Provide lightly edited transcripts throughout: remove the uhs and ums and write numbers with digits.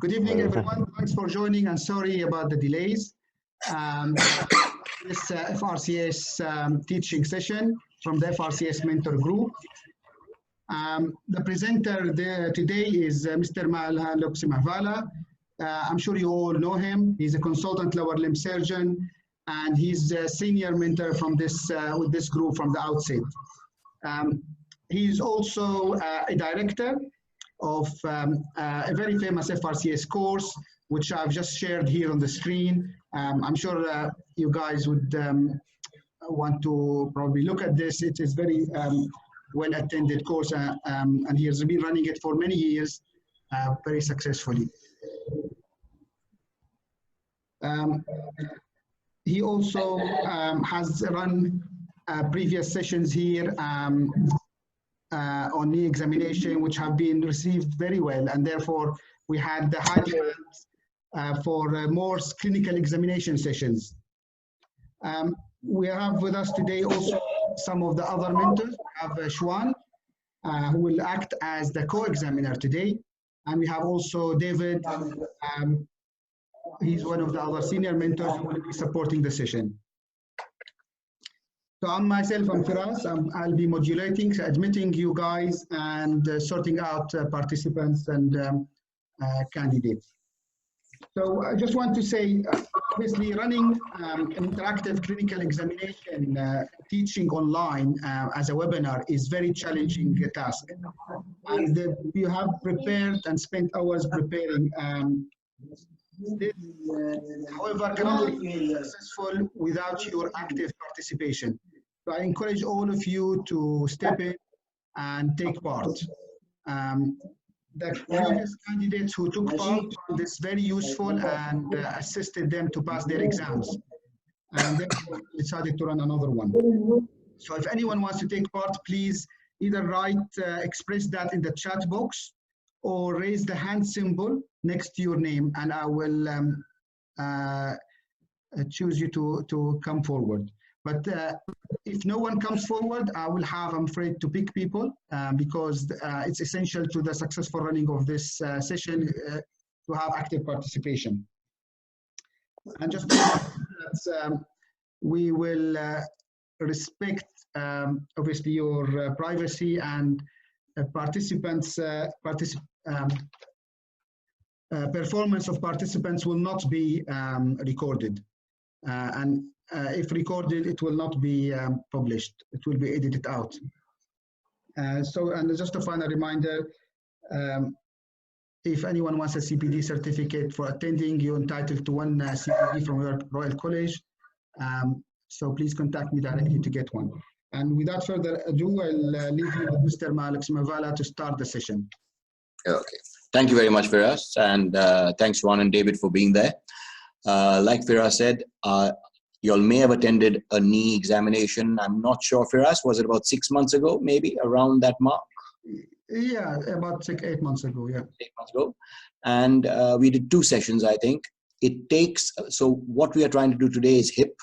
Good evening, everyone. Thanks for joining, and sorry about the delays. This FRCS teaching session from the FRCS mentor group. The presenter today is Mr. Jeh Mahaluxmivala. I'm sure you all know him. He's a consultant lower limb surgeon, and he's a senior mentor from this with this group from the outset. He's also a director of a very famous FRCS course, which I've just shared here on the screen. I'm sure you guys would want to probably look at this. It is very well-attended course, and he has been running it for many years very successfully. He also has run previous sessions here on knee examination, which have been received very well, and therefore we had the high demand for more clinical examination sessions. We have with us today also some of the other mentors. We have Shwan, who will act as the co-examiner today, and we have also David. He's one of the other senior mentors who will be supporting the session. So I'm Firas. I'll be modulating, admitting you guys, and sorting out participants and candidates. So I just want to say, obviously, running an interactive clinical examination teaching online as a webinar is very challenging task. And you have prepared and spent hours preparing. This, however, cannot be successful without your active participation. So I encourage all of you to step in and take part. The previous candidates who took part found this very useful and assisted them to pass their exams. And therefore decided to run another one. So if anyone wants to take part, please either express that in the chat box or raise the hand symbol next to your name, and I will choose you to come forward. But if no one comes forward, I will have, I'm afraid, to pick people because it's essential to the successful running of this session to have active participation. And just to that, we will respect, obviously, your privacy, and participants' performance of participants will not be recorded. And if recorded, it will not be published. It will be edited out. And just a final reminder, if anyone wants a CPD certificate for attending, you're entitled to one CPD from your Royal College. So please contact me directly to get one. And without further ado, I'll leave you with Mr. Mahaluxmivala to start the session. Okay. Thank you very much, Firas, and thanks, Juan and David, for being there. Like Firas said, you all may have attended a knee examination. I'm not sure, Firas, was it about 6 months ago, maybe around that mark? Yeah, about 8 months ago, yeah. 8 months ago. And we did 2 sessions, I think. It takes, so what we are trying to do today is hip.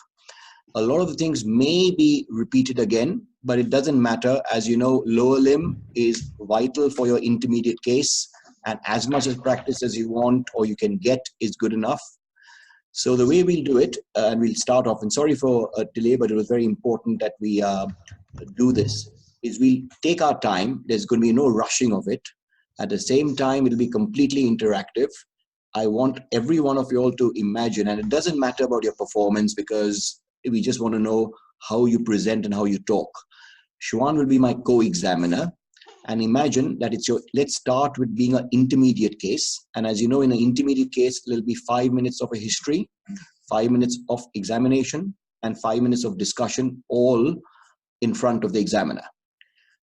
A lot of the things may be repeated again, but it doesn't matter. As you know, lower limb is vital for your intermediate case, and as much as practice as you want or you can get is good enough. So the way we'll do it, and we'll start off, and sorry for a delay, but it was very important that we do this, is we'll take our time. There's going to be no rushing of it. At the same time, it'll be completely interactive. I want every one of you all to imagine, and it doesn't matter about your performance because we just want to know how you present and how you talk. Shwan will be my co-examiner. And imagine that it's your, let's start with being an intermediate case. And as you know, in an intermediate case, there'll be 5 minutes of a history, 5 minutes of examination, and 5 minutes of discussion, all in front of the examiner.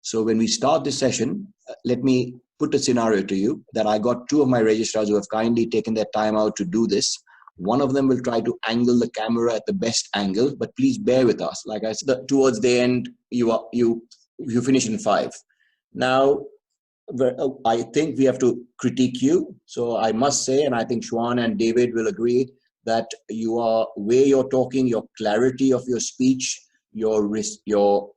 So when we start this session, let me put a scenario to you that I got 2 of my registrars who have kindly taken their time out to do this. One of them will try to angle the camera at the best angle, but please bear with us. Like I said, towards the end, you finish in 5. Now, I think we have to critique you. So I must say, and I think Shwan and David will agree, that where you're talking, your clarity of your speech, your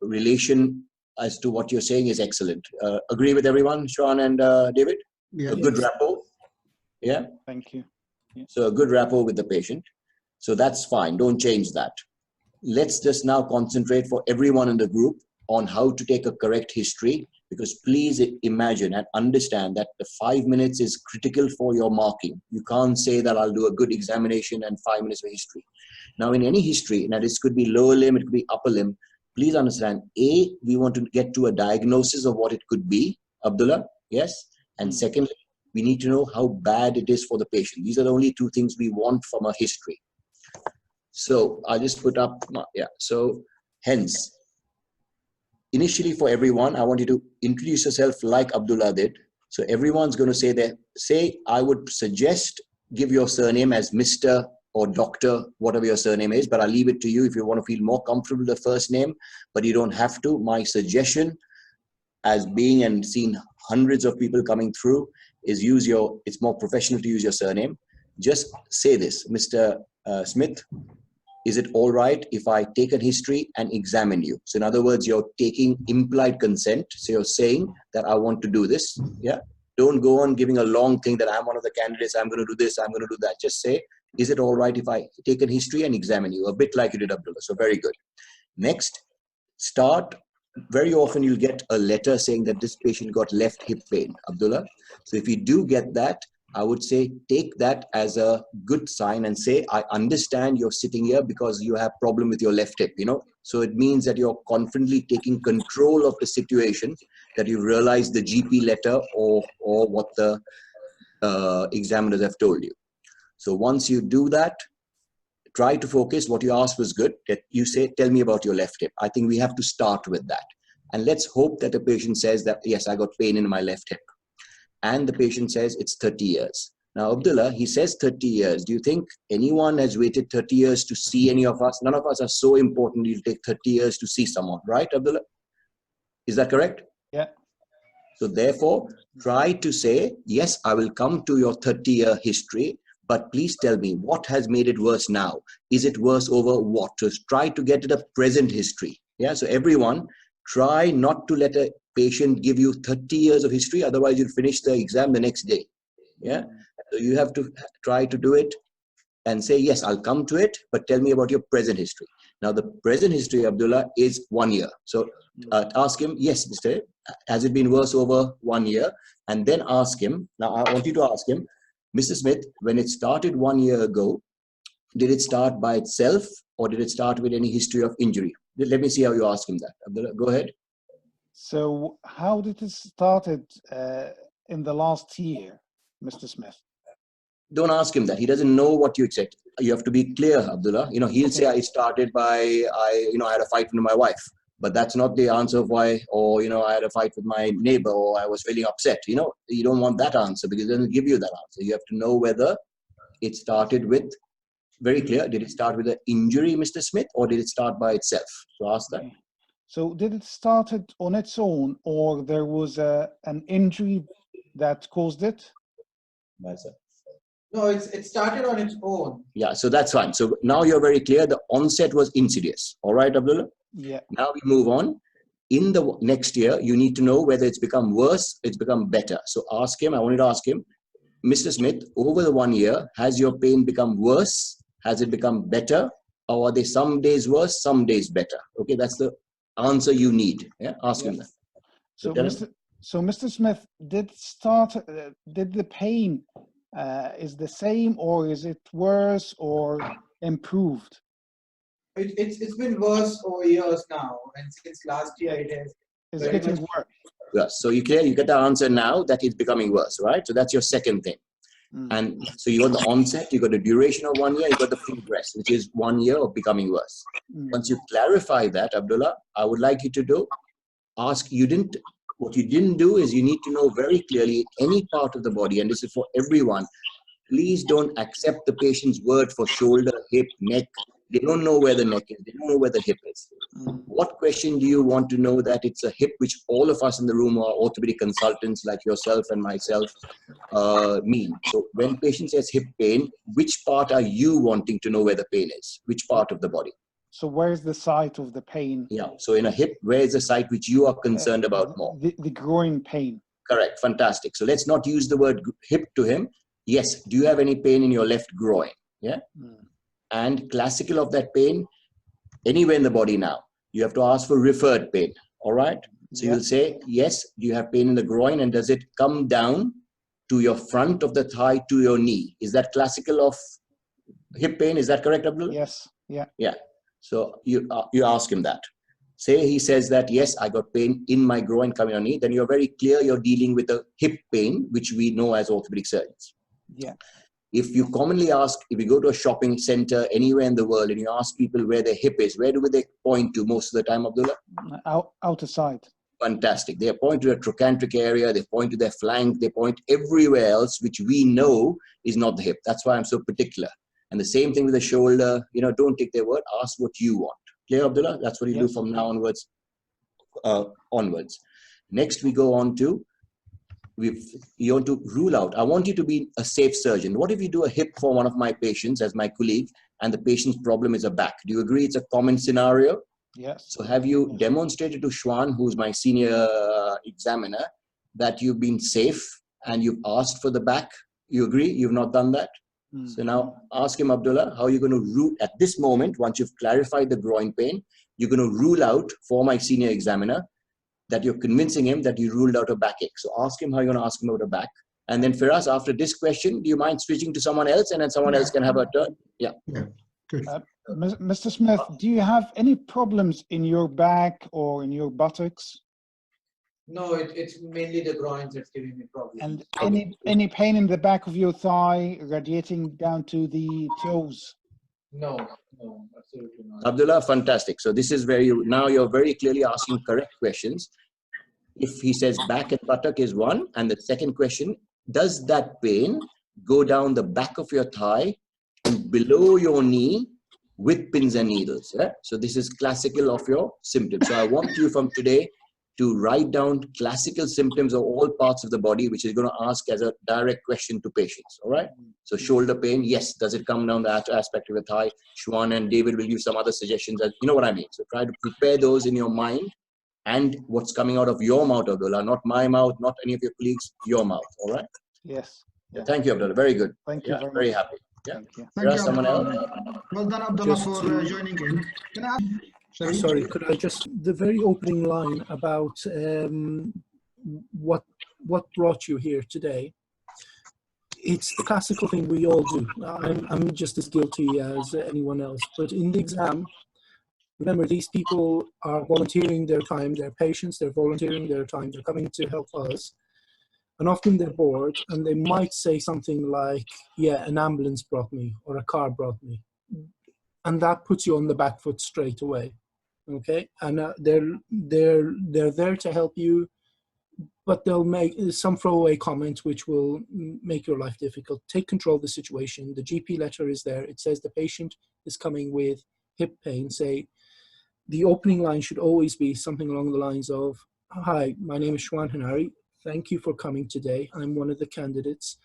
relation as to what you're saying is excellent. Agree with everyone, Shwan and David? Yeah. A good rapport? Yeah. Thank you. Yeah. So a good rapport with the patient. So that's fine. Don't change that. Let's just now concentrate for everyone in the group on how to take a correct history, because please imagine and understand that the 5 minutes is critical for your marking. You can't say that I'll do a good examination and 5 minutes of history. Now in any history, now this could be lower limb, it could be upper limb. Please understand, A, we want to get to a diagnosis of what it could be, Abdullah, yes? And secondly, we need to know how bad it is for the patient. These are the only two things we want from a history. So I'll just put up, yeah, so hence, initially for everyone, I want you to introduce yourself like Abdullah did. So everyone's going to say that, say, I would suggest give your surname as Mr. or Doctor, whatever your surname is, but I'll leave it to you if you want to feel more comfortable with the first name, but you don't have to. My suggestion, as being and seen hundreds of people coming through, is use your, it's more professional to use your surname. Just say this, Mr. Smith, is it all right if I take a history and examine you? So in other words, you're taking implied consent. So you're saying that I want to do this. Yeah. Don't go on giving a long thing that I'm one of the candidates, I'm going to do this, I'm going to do that. Just say, is it all right if I take a history and examine you? A bit like you did, Abdullah. So very good. Next, start. Very often you'll get a letter saying that this patient got left hip pain, Abdullah. So if you do get that, I would say take that as a good sign and say, I understand you're sitting here because you have problem with your left hip, you know. So it means that you're confidently taking control of the situation, that you realize the GP letter or what the examiners have told you. So once you do that, try to focus. What you asked was good. That you say, tell me about your left hip. I think we have to start with that. And let's hope that the patient says that, yes, I got pain in my left hip. And the patient says it's 30 years. Now, Abdullah, he says 30 years. Do you think anyone has waited 30 years to see any of us? None of us are so important you'll take 30 years to see someone, right, Abdullah? Is that correct? Yeah. So therefore, try to say, yes, I will come to your 30-year history, but please tell me what has made it worse now? Is it worse over what? So try to get to the present history. Yeah. So everyone, try not to let a patient give you 30 years of history. Otherwise, you'll finish the exam the next day. Yeah. So you have to try to do it and say, yes, I'll come to it, but tell me about your present history. Now, the present history, Abdullah, is 1 year. So ask him, yes, Mr. Has it been worse over 1 year? And then ask him, now I want you to ask him, Mr. Smith, when it started 1 year ago, did it start by itself or did it start with any history of injury? Let me see how you ask him that. Abdullah, go ahead. So how did it started in the last year, Mr. Smith? Don't ask him that. He doesn't know what you expect. You have to be clear, Abdullah. You know, he'll say, I started by, I had a fight with my wife. But that's not the answer of why, or, I had a fight with my neighbor, or I was feeling upset. You don't want that answer because it doesn't give you that answer. You have to know whether it started with, very clear, did it start with an injury, Mr. Smith, or did it start by itself? So ask that. Okay. So did it started on its own, or there was an injury that caused it? That's it. No, it started on its own. Yeah, so that's fine. So now you're very clear. The onset was insidious. All right, Abdullah? Yeah. Now we move on. In the next year, you need to know whether it's become worse, it's become better. So ask him, I wanted to ask him, Mr. Smith, over the 1 year, has your pain become worse? Has it become better? Or are they some days worse, some days better? Okay, that's the answer you need. Yeah, ask him that. So Mr. Smith, did the pain is the same, or is it worse or improved? It's been worse over years now, and since last year it is. It's getting worse. Yes. So you get the answer now that it's becoming worse, right? So that's your second thing. And so you got the onset, you got the duration of 1 year, you got the progress, which is 1 year of becoming worse. Once you clarify that, Abdullah, I would like you to what you didn't do is you need to know very clearly any part of the body, and this is for everyone. Please don't accept the patient's word for shoulder, hip, neck. They don't know where the neck is. They don't know where the hip is. What question do you want to know that it's a hip, which all of us in the room are orthopedic consultants like yourself and myself mean? So when patient says hip pain, which part are you wanting to know where the pain is? Which part of the body? So where's the site of the pain? Yeah. So in a hip, where is the site which you are concerned about more? The groin pain. Correct. Fantastic. So let's not use the word hip to him. yes, do you have any pain in your left groin? Yeah. And classical of that pain, anywhere in the body now, you have to ask for referred pain. All right. So you'll say, yes, do you have pain in the groin, and does it come down to your front of the thigh to your knee? Is that classical of hip pain? Is that correct, Abdullah? Yes. Yeah. Yeah. So you ask him that. Say he says that, yes, I got pain in my groin coming on knee, then you're very clear you're dealing with a hip pain, which we know as orthopedic surgeons. Yeah. If you commonly ask, if you go to a shopping center anywhere in the world and you ask people where their hip is, where do they point to most of the time, Abdullah? Outer side. Fantastic. They point to the trochanteric area, they point to their flank, they point everywhere else, which we know is not the hip. That's why I'm so particular. And the same thing with the shoulder, you know, don't take their word, ask what you want. Clear, Abdullah? That's what you do from now onwards. Next, we go on to, you want to rule out. I want you to be a safe surgeon. What if you do a hip for one of my patients as my colleague, and the patient's problem is a back? Do you agree it's a common scenario? Yes. So have you demonstrated to Shwan, who's my senior examiner, that you've been safe and you've asked for the back? You agree? You've not done that? So now ask him, Abdullah, how you're going to rule at this moment, once you've clarified the groin pain, you're going to rule out for my senior examiner that you're convincing him that you ruled out a backache. So ask him how you're going to ask him about a back. And then for us, after this question, do you mind switching to someone else, and then someone else can have a turn? Yeah. Good. Mr. Smith, do you have any problems in your back or in your buttocks? No, it's mainly the groins that's giving me problems. And any pain in the back of your thigh radiating down to the toes? No, absolutely not. Abdullah, fantastic. So this is now you're very clearly asking correct questions. If he says back and buttock is one, and the second question, does that pain go down the back of your thigh and below your knee with pins and needles? Yeah? So this is classical of your symptoms. So I want you from today to write down classical symptoms of all parts of the body, which is going to ask as a direct question to patients. All right. So shoulder pain, yes. Does it come down that aspect of the thigh? Shwan and David will give some other suggestions. You know what I mean? So try to prepare those in your mind and what's coming out of your mouth, Abdullah, not my mouth, not any of your colleagues, your mouth. All right. Yes. Yeah. Thank you, Abdullah. Very good. Thank you. Very happy. Yeah. Thank you. Thank you, Someone else? Well done, Abdullah, for joining in. Can I ask, sorry, could I just, the very opening line about what brought you here today, it's the classical thing we all do. I'm just as guilty as anyone else, but in the exam, remember, these people are volunteering their time, they're patients, they're volunteering their time, they're coming to help us. And often they're bored and they might say something like, yeah, an ambulance brought me or a car brought me. And that puts you on the back foot straight away. Okay. And they're there to help you, but they'll make some throwaway comment which will make your life difficult. Take control of the situation. The GP letter is there. It says the patient is coming with hip pain. Say, the opening line should always be something along the lines of, hi, my name is Shwan Hanari. Thank you for coming today. I'm one of the candidates.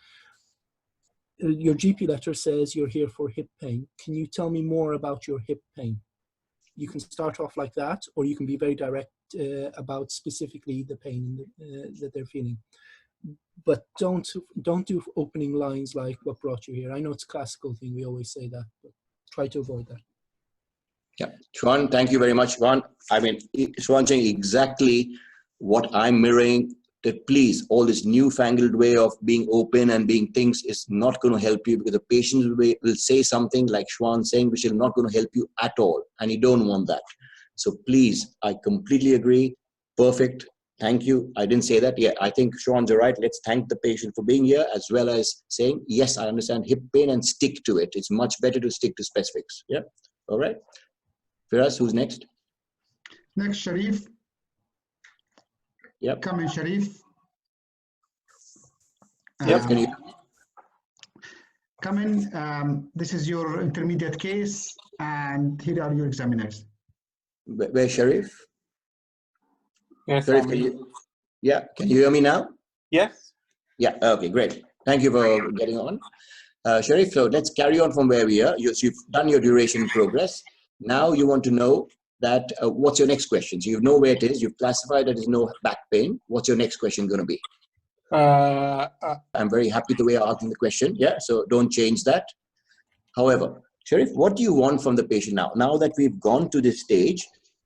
Your GP letter says you're here for hip pain. Can you tell me more about your hip pain? You can start off like that, or you can be very direct about specifically the pain that they're feeling. But don't do opening lines like what brought you here. I know it's a classical thing. We always say that, but try to avoid that. Yeah, Shwan, thank you very much, Shwan. I mean, Shwan saying exactly what I'm mirroring, that please, all this newfangled way of being open and being things is not going to help you, because the patient will say something like Shwan saying, which is not going to help you at all. And you don't want that. So please, I completely agree. Perfect. Thank you. I didn't say that. Yeah, I think Shwan's right. Let's thank the patient for being here, as well as saying, yes, I understand hip pain, and stick to it. It's much better to stick to specifics. Yeah. All right. Firas, who's next? Next, Sharif. Yep. Come in, Sharif. Yes, can you? Come in. This is your intermediate case, and here are your examiners. Where's Sharif? Yes, Sharif, can you? Yeah, can you hear me now? Yes. Yeah, okay, great. Thank you for getting on. Sharif, so let's carry on from where we are. You've done your duration progress. Now you want to know that what's your next question? So you know where it is. You've classified that there's no back pain. What's your next question going to be? I'm very happy the way you're asking the question. Yeah, so don't change that. However, Sharif, what do you want from the patient now? Now that we've gone to this stage,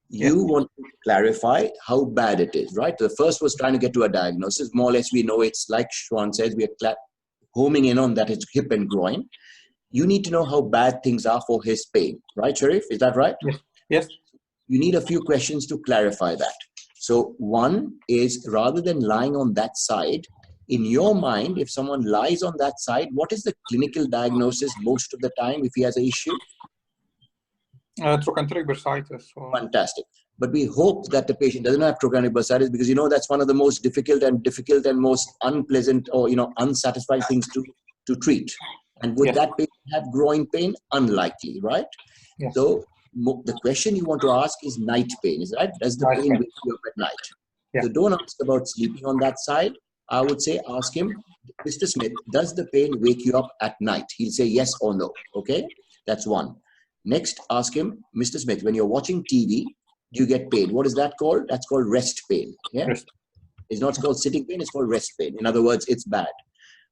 you want to clarify how bad it is, right? The first was trying to get to a diagnosis. More or less, we know it's like Shwan says, we are homing in on that it's hip and groin. You need to know how bad things are for his pain, right, Sharif? Is that right? Yes. Yes. You need a few questions to clarify that. So one is, rather than lying on that side, in your mind, if someone lies on that side, what is the clinical diagnosis most of the time if he has an issue? Trochanteric bursitis. Fantastic. But we hope that the patient doesn't have trochanteric bursitis, because that's one of the most difficult and most unpleasant or unsatisfying things to treat. And would that patient have groin pain? Unlikely, right? Yes. So the question you want to ask is night pain, is that? Does the pain wake you up at night? Yeah. So don't ask about sleeping on that side. I would say ask him, Mr. Smith, does the pain wake you up at night? He'll say yes or no. Okay, that's one. Next, ask him, Mr. Smith, when you're watching TV, do you get pain? What is that called? That's called rest pain. Yeah, Rest. It's not called sitting pain, it's called rest pain. In other words, it's bad.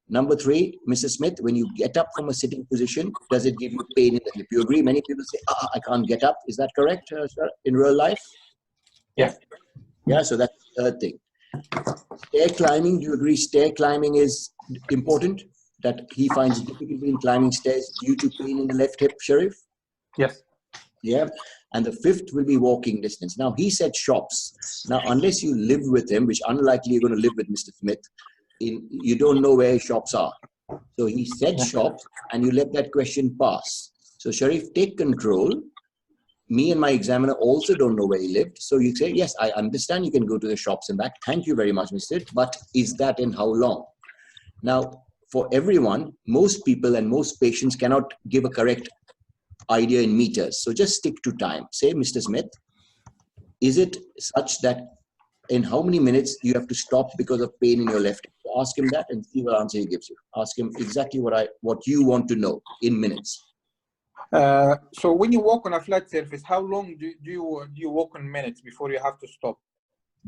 Number three, Mr. Smith, when you get up from a sitting position, does it give you pain in the hip? You agree? Many people say, I can't get up. Is that correct, sir, in real life? Yeah. Yeah, so that's the third thing. Stair climbing, do you agree stair climbing is important? That he finds difficulty in climbing stairs due to pain in the left hip, Sharif? Yes. Yeah. And the fifth will be walking distance. Now, he said shops. Now, unless you live with him, which unlikely you're going to live with Mr. Smith, you don't know where shops are. So he said shops, and you let that question pass. So Sharif, take control. Me and my examiner also don't know where he lived. So you say, yes, I understand you can go to the shops and back. Thank you very much, Mr. But is that in how long? Now, for everyone, most people and most patients cannot give a correct idea in meters. So just stick to time. Say, Mr. Smith, is it such that in how many minutes you have to stop because of pain in your left hip? Ask him that and see what answer he gives you. Ask him exactly what you want to know in minutes. So when you walk on a flat surface, how long do you walk in minutes before you have to stop?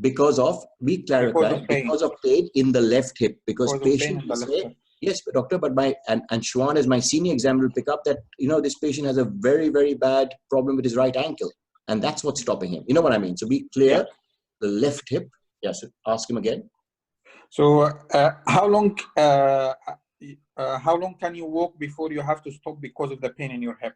Because of, we clarify, because of pain in the left hip. Because patient will say, yes, but doctor, but and Shwan as my senior examiner will pick up that, this patient has a very, very bad problem with his right ankle. And that's what's stopping him. You know what I mean? So be clear, the left hip. Yes, ask him again. So how long can you walk before you have to stop because of the pain in your hip?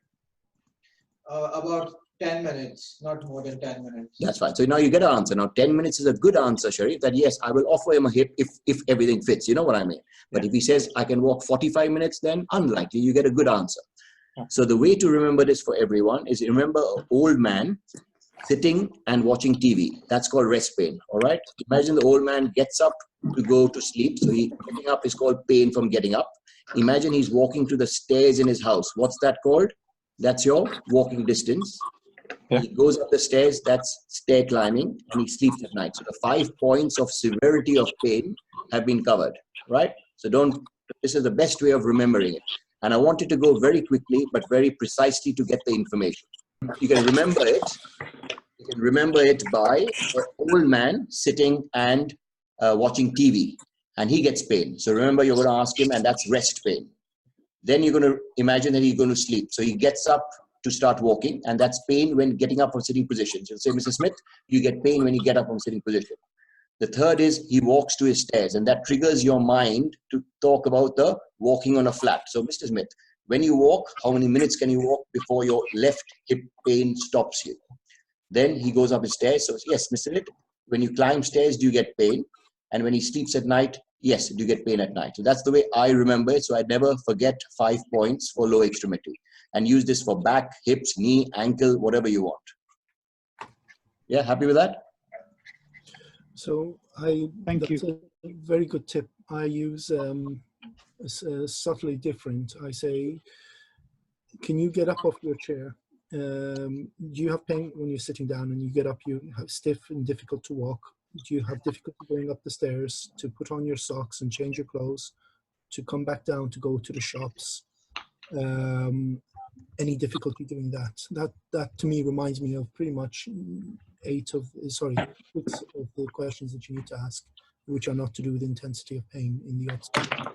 About 10 minutes, not more than 10 minutes. That's fine. So now you get an answer. Now 10 minutes is a good answer, Sharif, that yes, I will offer him a hip if everything fits. You know what I mean? But if he says I can walk 45 minutes, then unlikely. You get a good answer. So the way to remember this for everyone is remember an old man sitting and watching TV. That's called rest pain. All right. Imagine the old man gets up to go to sleep. So getting up is called pain from getting up. Imagine he's walking to the stairs in his house. What's that called? That's your walking distance. He goes up the stairs, that's stair climbing, and he sleeps at night. So the 5 points of severity of pain have been covered, right? So this is the best way of remembering it. And I want you to go very quickly, but very precisely to get the information. You can remember it. You can remember it by an old man sitting and watching TV, and he gets pain. So remember, you're going to ask him, and that's rest pain. Then you're going to imagine that he's going to sleep. So he gets up to start walking, and that's pain when getting up from sitting position. So say, Mr. Smith, you get pain when you get up from sitting position. The third is he walks to his stairs, and that triggers your mind to talk about the walking on a flat. So Mr. Smith, when you walk, how many minutes can you walk before your left hip pain stops you? Then he goes up his stairs. So yes, Mr. Smith, when you climb stairs, do you get pain? And when he sleeps at night, yes, do you get pain at night? So that's the way I remember it. So I never forget 5 points for lower extremity. And use this for back, hips, knee, ankle, whatever you want. Yeah, happy with that? So Thank you. that's a very good tip. I use subtly different. I say, can you get up off your chair? Do you have pain when you're sitting down and you get up, you have stiff and difficult to walk? Do you have difficulty going up the stairs to put on your socks and change your clothes, to come back down to go to the shops? Any difficulty doing that? That to me reminds me of pretty much 6 of the questions that you need to ask. which are not to do with intensity of pain in the obstacle.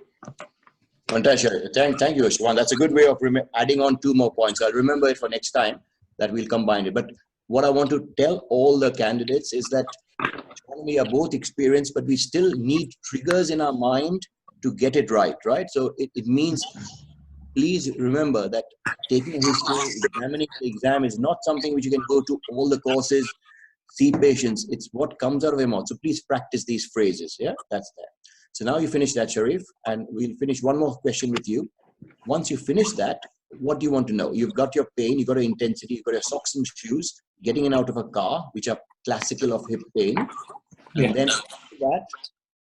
Fantastic. Thank you, Shwan. That's a good way of adding on 2 more points. I'll remember it for next time that we'll combine it. But what I want to tell all the candidates is that Shwan and we are both experienced, but we still need triggers in our mind to get it right? So it means, please remember that taking a history, examining the exam is not something which you can go to all the courses, see patients. It's what comes out of your mouth. So please practice these phrases. Yeah, that's there. So now you finish that, Sharif, and we'll finish one more question with you. Once you finish that, what do you want to know? You've got your pain, you've got your intensity, you've got your socks and shoes, getting in out of a car, which are classical of hip pain. And then after that,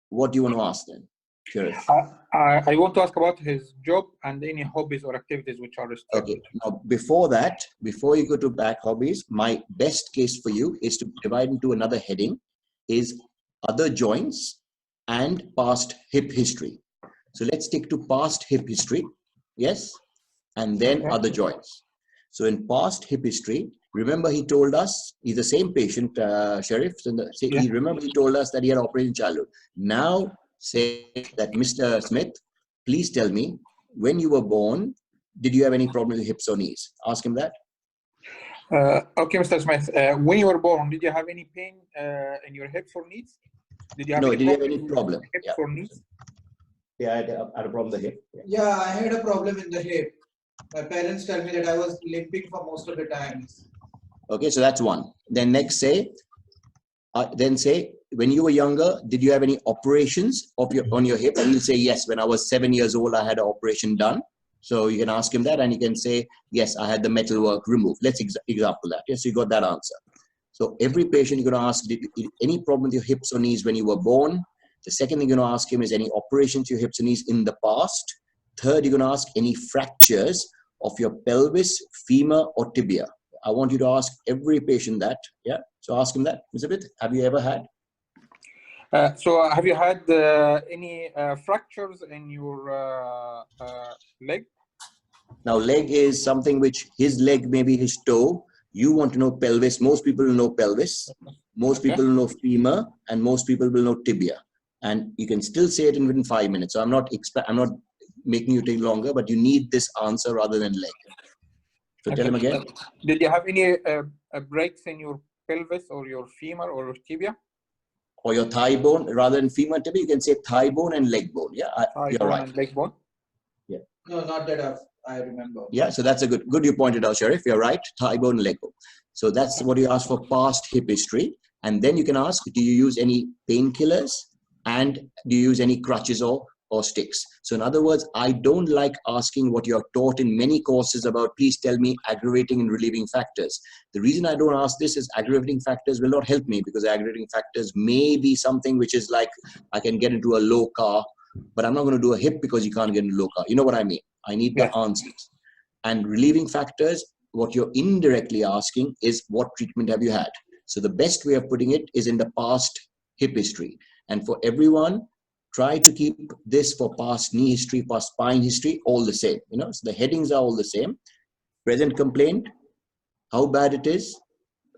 what do you want to ask then, Sharif? I want to ask about his job and any hobbies or activities which are restricted. Okay, now before that, before you go to back hobbies, my best case for you is to divide into another heading, is other joints and past hip history. So let's stick to past hip history, yes, and then other joints. So in past hip history, remember he told us, he's the same patient, Sharif, remember he told us that he had operated in childhood. Now say that, Mr. Smith, please tell me, when you were born, did you have any problems with hips or knees? Ask him that. Okay, Mr. Smith, when you were born, did you have any pain in your hips or knees? Did you have any problem? Hips or knees? Yeah, I had a problem with the hip. Yeah, I had a problem in the hip. My parents tell me that I was limping for most of the times. Okay, so that's one. Then next say, when you were younger, did you have any operations on your hip? And you'll say, yes, when I was 7 years old, I had an operation done. So you can ask him that and you can say, yes, I had the metalwork removed. Let's example that. Yes, so you got that answer. So every patient you're going to ask, did any problem with your hips or knees when you were born? The second thing you're going to ask him is any operations to your hips and knees in the past. Third, you're going to ask any fractures of your pelvis, femur, or tibia. I want you to ask every patient that. Yeah. So ask him that. Elizabeth, have you ever had? So have you had any fractures in your leg? Now, leg is something which his leg, maybe his toe. You want to know pelvis. Most people will know pelvis. Most people will know femur, and most people will know tibia. And you can still say it in within 5 minutes. So I'm not making you take longer, but you need this answer rather than leg. So tell him again. Did you have any breaks in your pelvis or your femur or your tibia? Or your thigh bone, rather than femur and tibia, you can say thigh bone and leg bone. Yeah, you're right. And leg bone? Yeah. No, not that I remember. Yeah, so that's a good you pointed out, Sharif. You're right, thigh bone and leg bone. So that's what you ask for past hip history. And then you can ask, do you use any painkillers? And do you use any crutches or sticks? So in other words, I don't like asking what you're taught in many courses about, please tell me aggravating and relieving factors. The reason I don't ask this is aggravating factors will not help me, because aggravating factors may be something which is like, I can get into a low car, but I'm not going to do a hip because you can't get into a low car. You know what I mean? I need the answers. And relieving factors, what you're indirectly asking is, what treatment have you had? So the best way of putting it is in the past hip history. And for everyone, try to keep this for past knee history, past spine history, all the same. So the headings are all the same. Present complaint, how bad it is.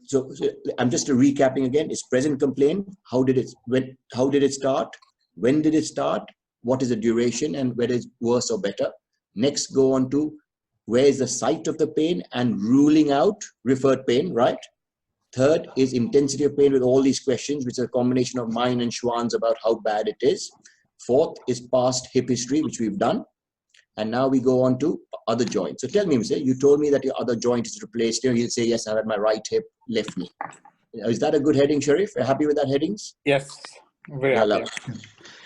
So I'm just recapping again. It's present complaint. How did it start? When did it start? What is the duration and whether it's worse or better? Next, go on to where is the site of the pain and ruling out referred pain, right? Third is intensity of pain with all these questions, which is a combination of mine and Shwan's about how bad it is. Fourth is past hip history, which we've done. And now we go on to other joints. So tell me, you told me that your other joint is replaced here. You'll say, yes, I had my right hip, left knee. Is that a good heading, Sharif? Are you happy with that headings? Yes, very happy.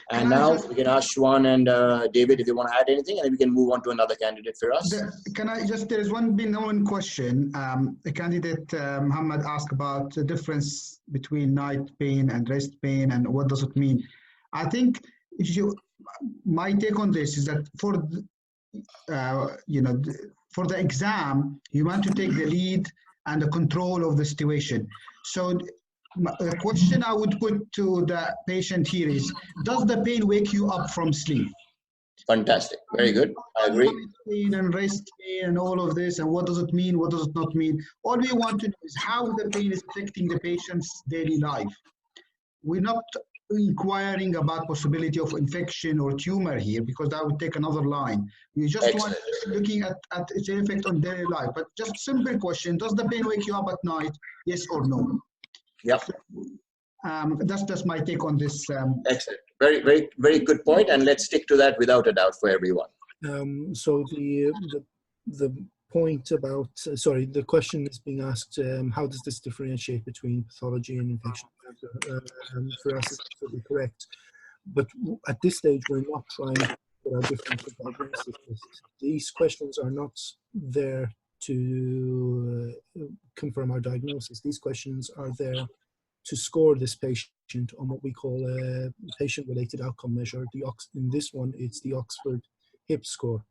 And now we can ask Shwan and David if they want to add anything, and then we can move on to another candidate for us. There's one question. A candidate, Muhammad, asked about the difference between night pain and rest pain and what does it mean. I think my take on this is that for the exam, you want to take the lead and the control of the situation. So the question I would put to the patient here is, does the pain wake you up from sleep? Fantastic. Very good. I agree. Pain and rest pain and all of this, and what does it mean? What does it not mean? All we want to know is how the pain is affecting the patient's daily life. We're not inquiring about possibility of infection or tumor here, because that would take another line. We just want looking at its effect on daily life. But just simple question: does the pain wake you up at night? Yes or no? Yep. That's my take on this. Excellent. Very, very, very good point, and let's stick to that without a doubt for everyone. So the point about the question is being asked: how does this differentiate between pathology and infection? For us, it's absolutely correct. But at this stage, we're not trying to put our differential diagnosis. These questions are not there to confirm our diagnosis. These questions are there to score this patient on what we call a patient-related outcome measure. In this one, it's the Oxford Hip Score.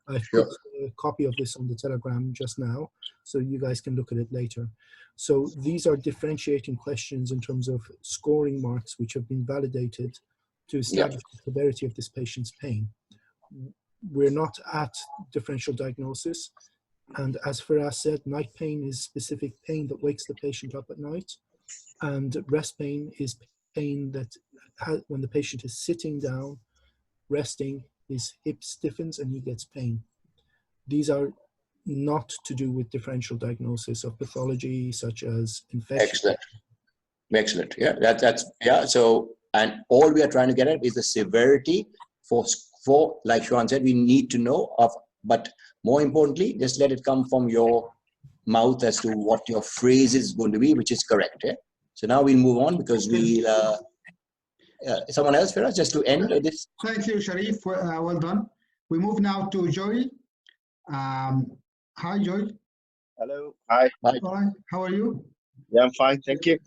I've put a copy of this on the Telegram just now, so you guys can look at it later. So these are differentiating questions in terms of scoring marks which have been validated to establish the severity of this patient's pain. We're not at differential diagnosis, and as Firas said, night pain is specific pain that wakes the patient up at night, and rest pain is pain that when the patient is sitting down, resting, his hip stiffens and he gets pain. These are not to do with differential diagnosis of pathology such as infection. Excellent. Excellent. Yeah, that's So, and all we are trying to get at is the severity for like Sean said, we need to know of, but more importantly, just let it come from your mouth as to what your phrase is going to be, which is correct. Yeah? So now we'll move on because we someone else, Firas, just to end this. Thank you, Sharif. Well done. We move now to Joy. Hi, Joy. Hello. Hi. Hi. Hi. How are you? Yeah, I'm fine. Thank you.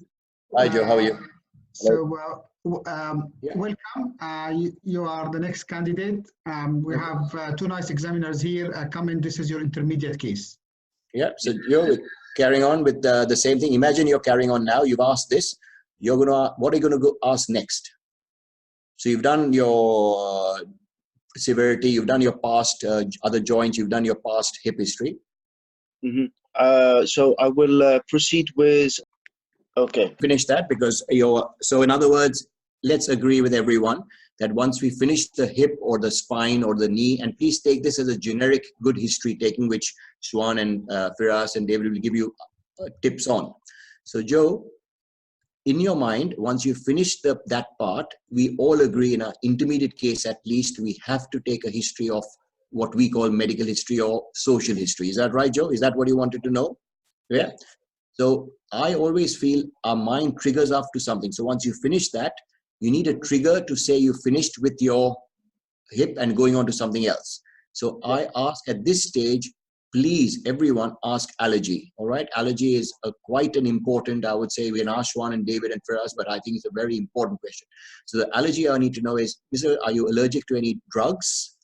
Hi, Joe. How are you? So, welcome. You are the next candidate. We have two nice examiners here. Come in. This is your intermediate case. Yeah. So, Joe, carrying on with the same thing. Imagine you're carrying on now. You've asked this. What are you going to go ask next? So you've done your severity, you've done your past other joints, you've done your past hip history. So I will proceed with, okay. Finish that because so in other words, let's agree with everyone that once we finish the hip or the spine or the knee, and please take this as a generic good history taking, which Shwan and Firas and David will give you tips on. So Joe, in your mind, once you finish that part, we all agree in our intermediate case, at least, we have to take a history of what we call medical history or social history. Is that right, Joe? Is that what you wanted to know? Yeah. So I always feel our mind triggers up to something. So once you finish that, you need a trigger to say you finished with your hip and going on to something else. So I ask at this stage, please, everyone, ask allergy. All right, allergy is quite an important, I would say, we can ask Shwan and David and Firas, but I think it's a very important question. So the allergy I need to know is, are you allergic to any drugs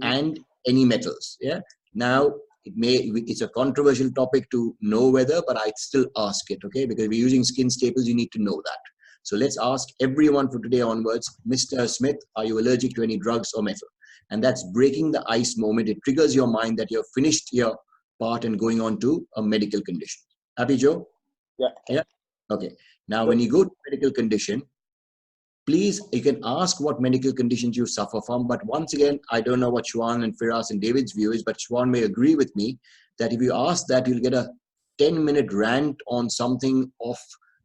and any metals? Yeah. Now it's a controversial topic to know whether, but I still ask it, okay? Because we're using skin staples, you need to know that. So let's ask everyone from today onwards, Mr. Smith, are you allergic to any drugs or metal? And that's breaking the ice moment. It triggers your mind that you've finished your part and going on to a medical condition. Happy, Joe? Yeah. Yeah. Okay. Now, when you go to medical condition, please, you can ask what medical conditions you suffer from. But once again, I don't know what Shwan and Firas and David's view is, but Shwan may agree with me that if you ask that, you'll get a 10-minute rant on something of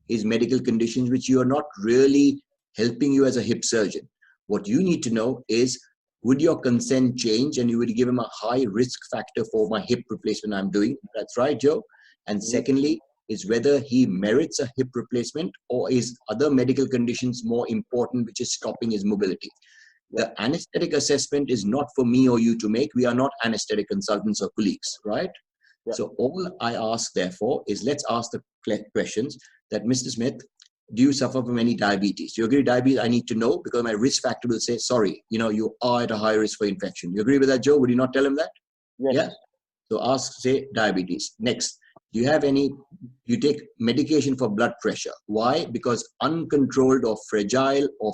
his medical conditions, which you are not really helping you as a hip surgeon. What you need to know is, would your consent change? And you would give him a high risk factor for my hip replacement I'm doing. That's right, Joe. And secondly, is whether he merits a hip replacement or is other medical conditions more important, which is stopping his mobility. The anesthetic assessment is not for me or you to make. We are not anesthetic consultants or colleagues, right? Yeah. So all I ask, therefore, is let's ask the questions that, Mr. Smith, do you suffer from any diabetes? Do you agree diabetes? I need to know because my risk factor will say, sorry, you are at a high risk for infection. You agree with that, Joe? Would you not tell him that? Yes. Yeah. So ask, say, diabetes. Next, do you have you take medication for blood pressure? Why? Because uncontrolled or fragile or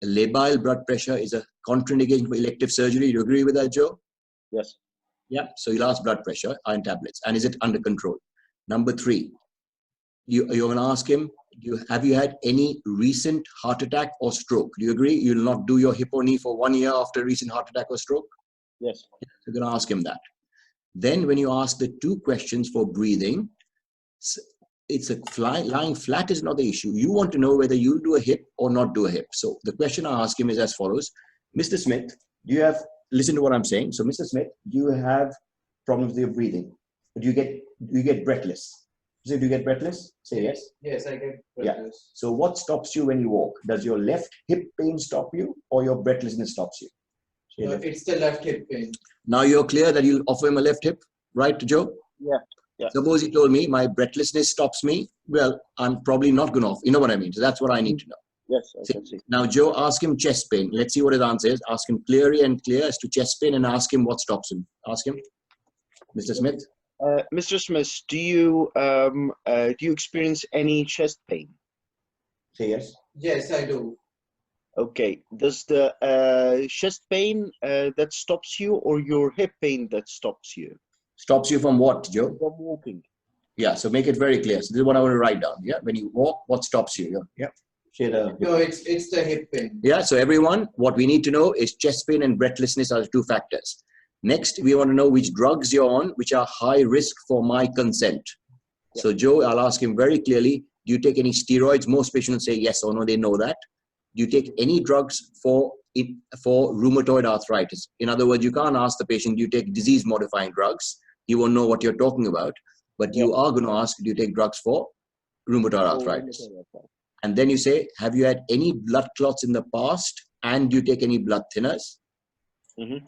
labile blood pressure is a contraindication for elective surgery. Do you agree with that, Joe? Yes. Yeah. So you'll ask blood pressure, iron tablets. And is it under control? Number 3, you're going to ask him, have you had any recent heart attack or stroke? Do you agree? You'll not do your hip or knee for 1 year after a recent heart attack or stroke? Yes. You're going to ask him that. Then when you ask the 2 questions for breathing, it's lying flat is not the issue. You want to know whether you do a hip or not do a hip. So the question I ask him is as follows. Mr. Smith, do you have, listen to what I'm saying. So Mr. Smith, do you have problems with your breathing? Do you get breathless? So do you get breathless? Say yes. Yes, I get breathless. Yeah. So what stops you when you walk? Does your left hip pain stop you or your breathlessness stops you? It's the left hip pain. Now you're clear that you'll offer him a left hip, right, Joe? Yeah. Yeah. Suppose he told me my breathlessness stops me. Well, I'm probably not going to offer. You know what I mean? So that's what I need to know. Yes, I can see. Now, Joe, ask him chest pain. Let's see what his answer is. Ask him clearly and clear as to chest pain and ask him what stops him. Ask him. Mr. Smith? Mr. Smith, do you experience any chest pain? Say yes. Yes, I do. Okay. Does the chest pain that stops you or your hip pain that stops you? Stops you from what, Joe? From walking. Yeah, so make it very clear. So this is what I want to write down. Yeah, when you walk, what stops you? Yeah. No, it's the hip pain. Yeah, so everyone, what we need to know is chest pain and breathlessness are the 2 factors. Next, we want to know which drugs you're on, which are high risk for my consent. Yeah. So Joe, I'll ask him very clearly, do you take any steroids? Most patients say yes or no, they know that. Do you take any drugs for rheumatoid arthritis? In other words, you can't ask the patient, do you take disease-modifying drugs? He won't know what you're talking about. But you are going to ask, do you take drugs for rheumatoid arthritis? And then you say, have you had any blood clots in the past? And do you take any blood thinners? Mm-hmm.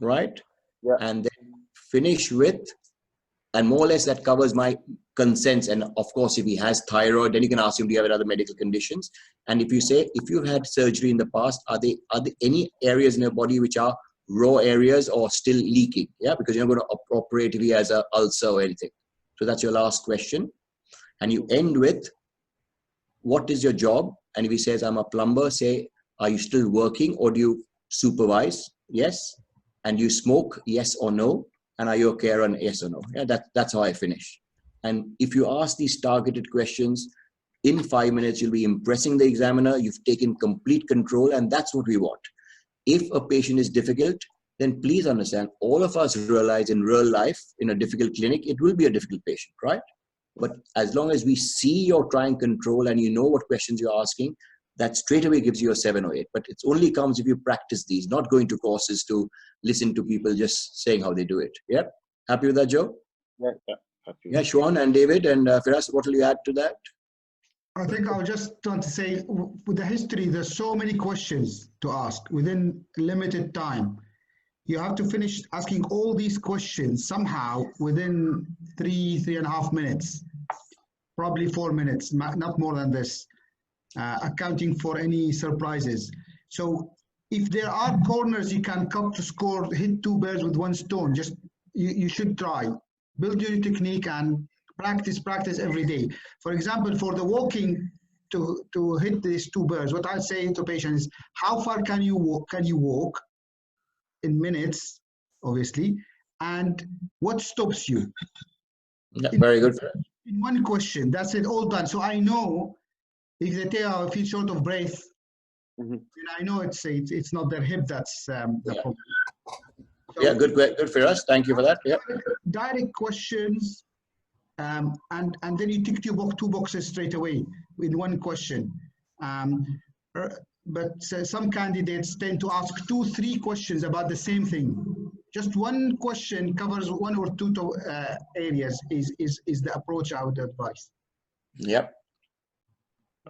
Right? Yeah. And then finish with, and more or less that covers my consents. And of course, if he has thyroid, then you can ask him, do you have other medical conditions? And if you say, if you've had surgery in the past, are there any areas in your body which are raw areas or still leaking? Yeah, because you're not going to operate if he has an ulcer or anything. So that's your last question. And you end with, what is your job? And if he says, I'm a plumber, say, are you still working or do you supervise? Yes. And you smoke? Yes or no? And are you a carer? Yes or no? Yeah, that's how I finish. And if you ask these targeted questions, in 5 minutes, you'll be impressing the examiner. You've taken complete control, and that's what we want. If a patient is difficult, then please understand, all of us realize in real life, in a difficult clinic, it will be a difficult patient, right? But as long as we see your trying control and you know what questions you're asking, that straight away gives you a 7 or 8. But it only comes if you practice these, not going to courses to listen to people just saying how they do it. Yeah? Happy with that, Joe? Yeah, yeah. Happy. Yeah, Sean and David and Firas, what will you add to that? I think I was just trying to say, with the history, there's so many questions to ask within limited time. You have to finish asking all these questions somehow within 3.5 minutes, probably 4 minutes, not more than this, accounting for any surprises. So if there are corners you can come to score, hit 2 birds with 1 stone, just you should try. Build your technique and practice every day. For example, for the walking, to hit these 2 birds, what I say to patients is, how far can you walk in minutes, obviously, and what stops you? Yeah, very good. In 1 question, that's it, all done. So I know if they feel short of breath, and I know it's not their hip that's the problem. So, yeah, good Firas. Thank you for that. Yeah. Direct questions, and then you tick 2 boxes straight away in 1 question. But some candidates tend to ask 2-3 questions about the same thing. Just 1 question covers 1 or 2 areas is the approach I would advise. Yep.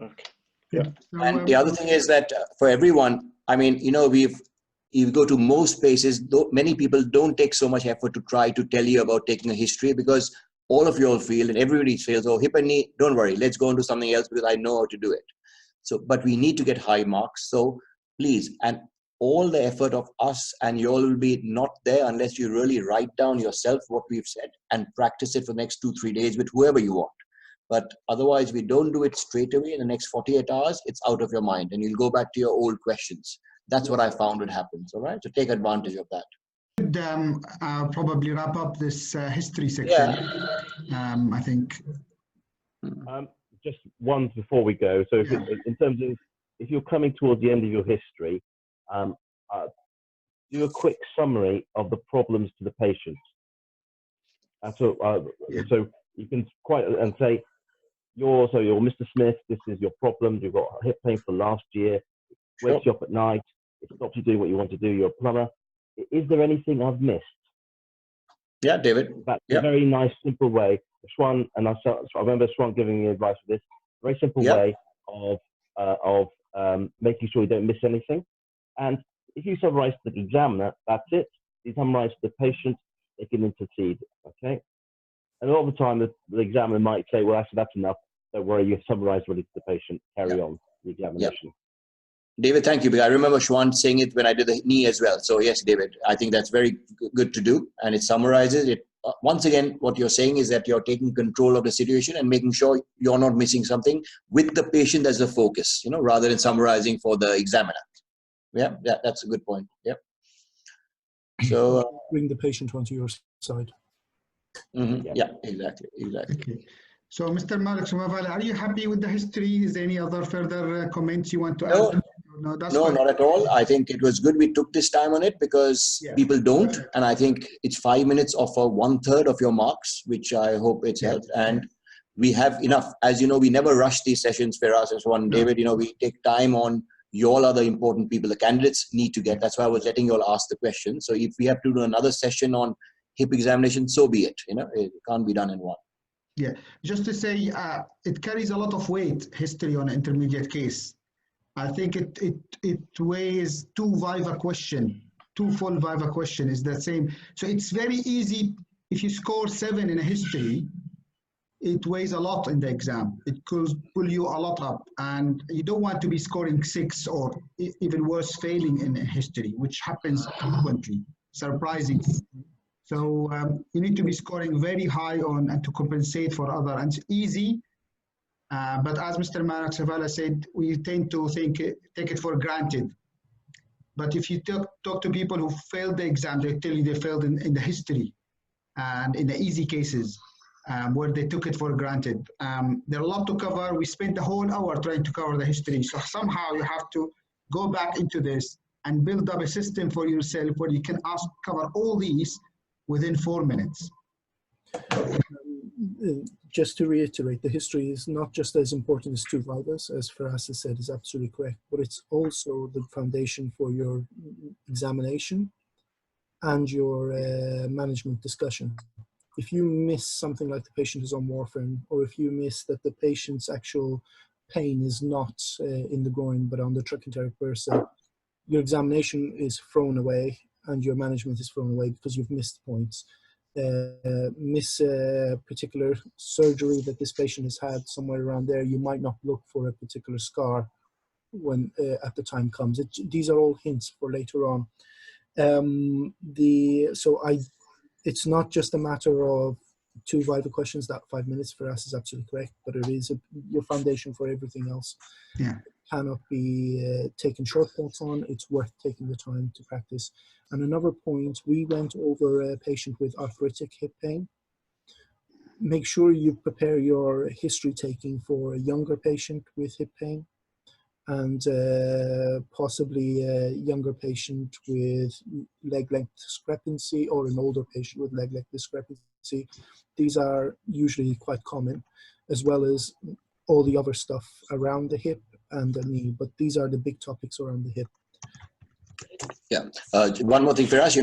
Okay. Yeah. So, and the other thing is that for everyone, I mean, you know, if you go to most places, many people don't take so much effort to try to tell you about taking a history, because all of you all feel and everybody feels, oh, hip and knee, don't worry, let's go on to something else because I know how to do it. So, but we need to get high marks. So please, and all the effort of us and you all will be not there unless you really write down yourself what we've said and practice it for the next 2-3 days with whoever you want. But otherwise, we don't do it straight away in the next 48 hours, it's out of your mind and you'll go back to your old questions. That's what I found would happen. All right, so take advantage of that. Probably wrap up this history section. Yeah. I think. just one before we go. So if in terms of, if you're coming towards the end of your history, do a quick summary of the problems to the patient. So you can and say, you're Mr. Smith, this is your problem. You've got hip pain for last year. It wakes you up at night. It stops you doing what you want to do. You're a plumber. Is there anything I've missed? Yeah, David. That's a very nice, simple way. Swan, and I remember Swan giving me advice for this. Very simple way of making sure you don't miss anything. And if you summarize to the examiner, that's it. You summarize to the patient, they can intercede. Okay. And all the time, the examiner might say, "Well, actually, that's enough. Don't worry, you summarized really to the patient. Carry on the examination." David, thank you. Because I remember Shwan saying it when I did the knee as well. So yes, David, I think that's very good to do. And it summarizes it. Once again, what you're saying is that you're taking control of the situation and making sure you're not missing something with the patient as the focus, rather than summarizing for the examiner. Yeah, that's a good point. Yeah. So bring the patient onto your side. Yeah, exactly. Okay. So, Mr. Mahaluxmivala, are you happy with the history? Is there any other further comments you want to add? No, not at all. I think it was good we took this time on it, because people don't. And I think it's 5 minutes of 1/3 of your marks, which I hope it's helped. And we have enough. As you know, we never rush these sessions, Firas and so on. David, we take time on you all other important people. The candidates need to get. That's why I was letting you all ask the question. So if we have to do another session on hip examination, so be it. It can't be done in one. Yeah, just to say, it carries a lot of weight, history on an intermediate case. I think it weighs 2 viva question, 2 full viva question is the same. So it's very easy. If you score 7 in a history, it weighs a lot in the exam. It could pull you a lot up, and you don't want to be scoring 6 or even worse, failing in a history, which happens frequently, surprising. So you need to be scoring very high on and to compensate for other. And it's easy, but as Mr. Mahaluxmivala said, we tend to take it for granted. But if you talk to people who failed the exam, they tell you they failed in the history and in the easy cases where they took it for granted. There are a lot to cover. We spent the whole hour trying to cover the history. So somehow you have to go back into this and build up a system for yourself where you can cover all these within 4 minutes. Just to reiterate, the history is not just as important as 2 vivas, as Firas has said, is absolutely correct, but it's also the foundation for your examination and your management discussion. If you miss something like the patient is on warfarin, or if you miss that the patient's actual pain is not in the groin but on the trochanteric bursa, your examination is thrown away and your management is thrown away because you've missed points. Miss a particular surgery that this patient has had somewhere around there, you might not look for a particular scar when at the time comes. These are all hints for later on. It's not just a matter of 2 viva questions. That 5 minutes for us is absolutely correct, but it is your foundation for everything else. Yeah. Cannot be taken shortcuts on. It's worth taking the time to practice. And another point, we went over a patient with arthritic hip pain. Make sure you prepare your history taking for a younger patient with hip pain, and possibly a younger patient with leg length discrepancy, or an older patient with leg length discrepancy. These are usually quite common, as well as all the other stuff around the hip and the knee, but these are the big topics around the hip. Yeah. One more thing, Firas,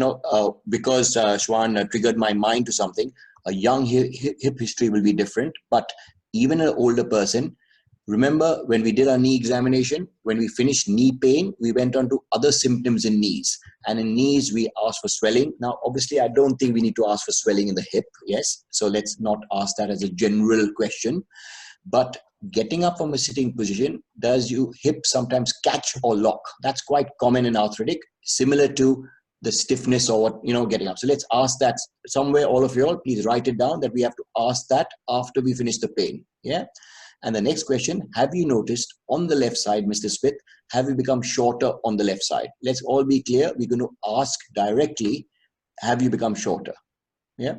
because Shwan triggered my mind to something, a young hip history will be different, but even an older person, remember when we did our knee examination, when we finished knee pain, we went on to other symptoms in knees. And in knees, we asked for swelling. Now, obviously, I don't think we need to ask for swelling in the hip. Yes. So let's not ask that as a general question. But getting up from a sitting position, does your hip sometimes catch or lock? That's quite common in arthritic, similar to the stiffness or what, getting up. So let's ask that somewhere, all of you all, please write it down that we have to ask that after we finish the pain. Yeah. And the next question, have you noticed on the left side, Mr. Smith, have you become shorter on the left side? Let's all be clear. We're going to ask directly, have you become shorter? Yeah.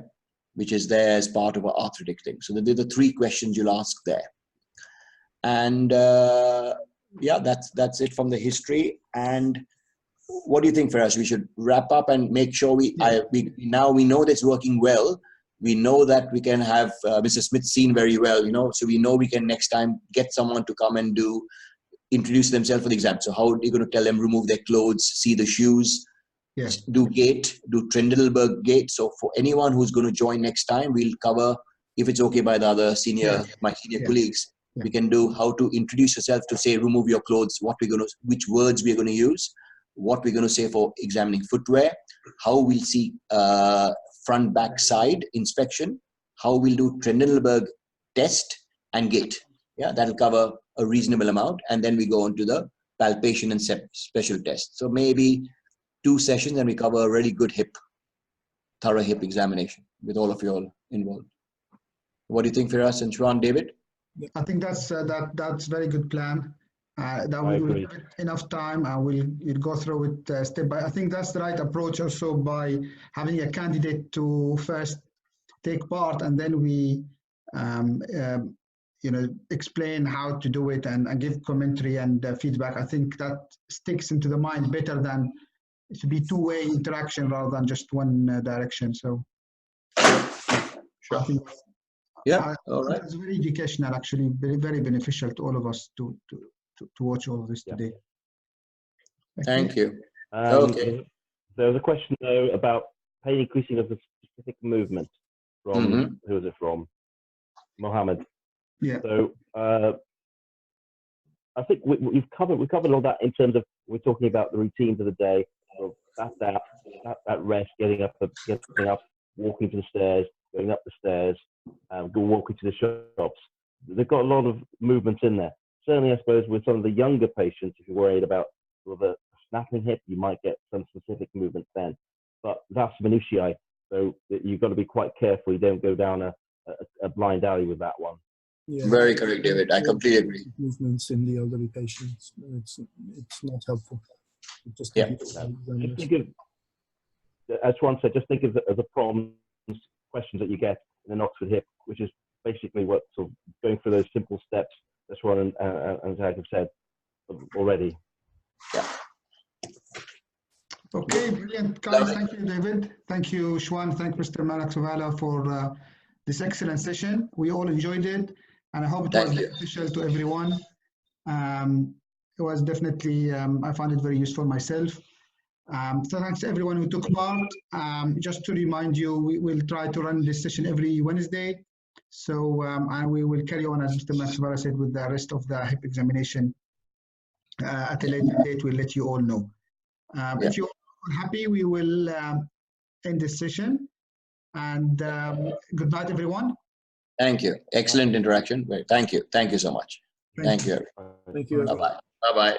Which is there as part of our arthritic thing. So they're the 3 questions you'll ask there. And yeah, that's it from the history. And what do you think, Firas? We should wrap up and make sure now we know that's working well. We know that we can have Mr. Smith seen very well, you know, so we know we can next time get someone to come and introduce themselves for the exam. So how are you going to tell them remove their clothes, see the shoes, do gait, do Trendelenburg gait. So for anyone who's going to join next time, we'll cover, if it's okay by the other my senior colleagues, we can do how to introduce yourself to say remove your clothes, which words we're going to use, what we're going to say for examining footwear, how we'll see front back side inspection, how we'll do Trendelenburg test and gait. Yeah, that'll cover a reasonable amount, and then we go on to the palpation and special test. So maybe 2 sessions and we cover a really good thorough hip examination with all of you all involved. What do you think, Firas and Shwan, David? I think that's very good plan. That will give it enough time, and we'll go through it step by. I think that's the right approach also, by having a candidate to first take part, and then we explain how to do it and give commentary and feedback. I think that sticks into the mind better than it should be two-way interaction rather than just one direction. So sure. I think all right. It's very educational, actually, very, very beneficial to all of us to watch all of this today. Thank you. Okay. There was a question though about pain increasing of the specific movement from who was it from? Mohammed. Yeah. So I think we've covered all that in terms of we're talking about the routines of the day. So that rest, getting up, walking to the stairs, going up the stairs, walking to the shops. They've got a lot of movements in there. Certainly, I suppose with some of the younger patients, if you're worried about sort of a snapping hip, you might get some specific movements then. But that's minutiae, so you've got to be quite careful. You don't go down a blind alley with that one. Yeah. Very correct, David. I completely agree. Movements in the elderly patients, it's not helpful. Just Just think of, as Juan said, just think of the problems, questions that you get in an Oxford hip, which is basically what sort of going through those simple steps. That's Ron and Zach have said already. Yeah. Okay, brilliant, guys. Thank you, David. Thank you, Shwan. Thank Mr. Mahaluxmivala for this excellent session. We all enjoyed it, and I hope it was beneficial to everyone. It was definitely, I found it very useful myself. So thanks to everyone who took part. Just to remind you, we will try to run this session every Wednesday. So and we will carry on, as Mr. Mahaluxmivala said, with the rest of the hip examination at a later date. We'll let you all know. If you're happy, we will end this session. And good night, everyone. Thank you. Excellent interaction. Thank you. Thank you so much. Thank you. Thank you. Bye-bye. Bye-bye.